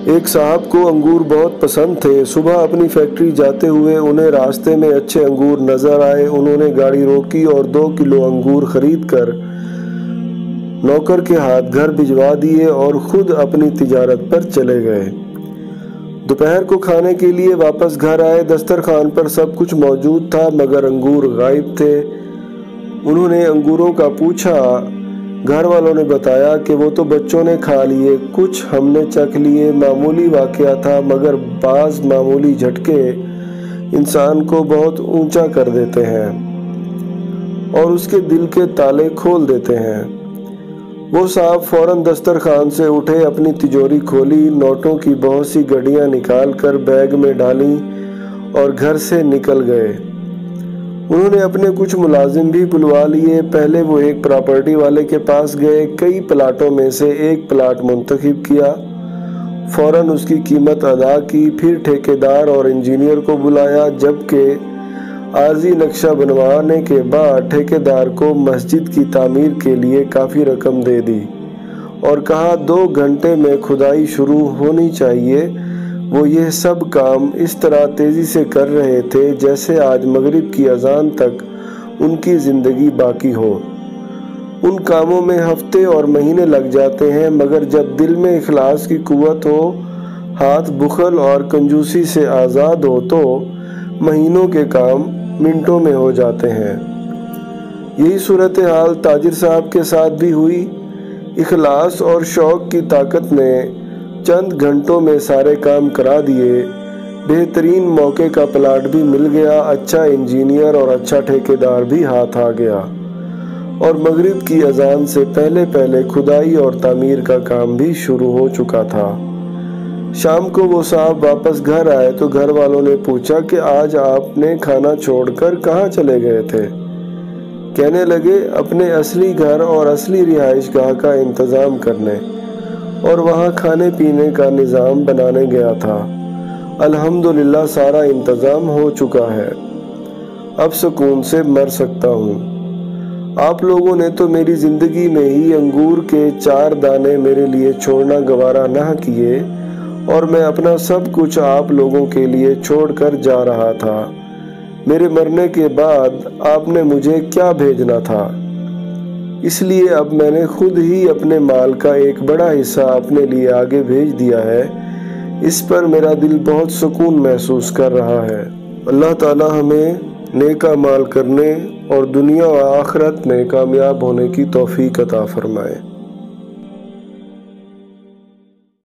ایک صاحب کو انگور بہت پسند تھے۔ صبح اپنی فیکٹری جاتے ہوئے انہیں راستے میں اچھے انگور نظر آئے۔ انہوں نے گاڑی روکی اور 2 کلو انگور خرید کر نوکر کے ہاتھ گھر بھجوا دیے اور خود اپنی تجارت پر چلے گئے۔ دوپہر کو کھانے کے لیے واپس گھر آئے۔ دسترخوان پر سب کچھ موجود تھا مگر انگور غائب تھے۔ انہوں نے انگوروں کا پوچھا۔ گھر والوں نے بتایا کہ وہ تو بچوں نے کھا لیے، کچھ ہم نے چکھ لیے۔ معمولی واقعہ تھا مگر بعض معمولی جھٹکے انسان کو بہت اونچا کر دیتے ہیں اور اس کے دل کے تالے کھول دیتے ہیں۔ وہ صاحب فوراً دسترخوان سے اٹھے، اپنی تجوری کھولی، نوٹوں کی بہت سی گڈیاں نکال کر بیگ میں ڈالیں اور گھر سے نکل گئے۔ انہوں نے اپنے کچھ ملازم بھی بلوا لیے۔ پہلے وہ ایک پراپرٹی والے کے پاس گئے، کئی پلاٹوں میں سے ایک پلاٹ منتخب کیا، فوراً اس کی قیمت ادا کی، پھر ٹھیکیدار اور انجینئر کو بلایا، جبکہ عارضی نقشہ بنوانے کے بعد ٹھیکیدار کو مسجد کی تعمیر کے لیے کافی رقم دے دی اور کہا 2 گھنٹے میں کھدائی شروع ہونی چاہیے۔ وہ یہ سب کام اس طرح تیزی سے کر رہے تھے جیسے آج مغرب کی اذان تک ان کی زندگی باقی ہو۔ ان کاموں میں ہفتے اور مہینے لگ جاتے ہیں مگر جب دل میں اخلاص کی قوت ہو، ہاتھ بخل اور کنجوسی سے آزاد ہو تو مہینوں کے کام منٹوں میں ہو جاتے ہیں۔ یہی صورتحال تاجر صاحب کے ساتھ بھی ہوئی۔ اخلاص اور شوق کی طاقت نے چند گھنٹوں میں سارے کام کرا دیے۔ بہترین موقع کا پلاٹ بھی مل گیا، اچھا انجینئر اور اچھا ٹھیکیدار بھی ہاتھ آ گیا اور مغرب کی اذان سے پہلے پہلے کھدائی اور تعمیر کا کام بھی شروع ہو چکا تھا۔ شام کو وہ صاحب واپس گھر آئے تو گھر والوں نے پوچھا کہ آج آپ نے کھانا چھوڑ کر کہاں چلے گئے تھے؟ کہنے لگے اپنے اصلی گھر اور اصلی رہائش گاہ کا انتظام کرنے اور وہاں کھانے پینے کا نظام بنانے گیا تھا۔ الحمدللہ سارا انتظام ہو چکا ہے، اب سکون سے مر سکتا ہوں۔ آپ لوگوں نے تو میری زندگی میں ہی انگور کے 4 دانے میرے لیے چھوڑنا گوارا نہ کیے اور میں اپنا سب کچھ آپ لوگوں کے لیے چھوڑ کر جا رہا تھا۔ میرے مرنے کے بعد آپ نے مجھے کیا بھیجنا تھا؟ اس لیے اب میں نے خود ہی اپنے مال کا ایک بڑا حصہ اپنے لیے آگے بھیج دیا ہے۔ اس پر میرا دل بہت سکون محسوس کر رہا ہے۔ اللہ تعالی ہمیں نیک اعمال کرنے اور دنیا و آخرت میں کامیاب ہونے کی توفیق عطا فرمائے۔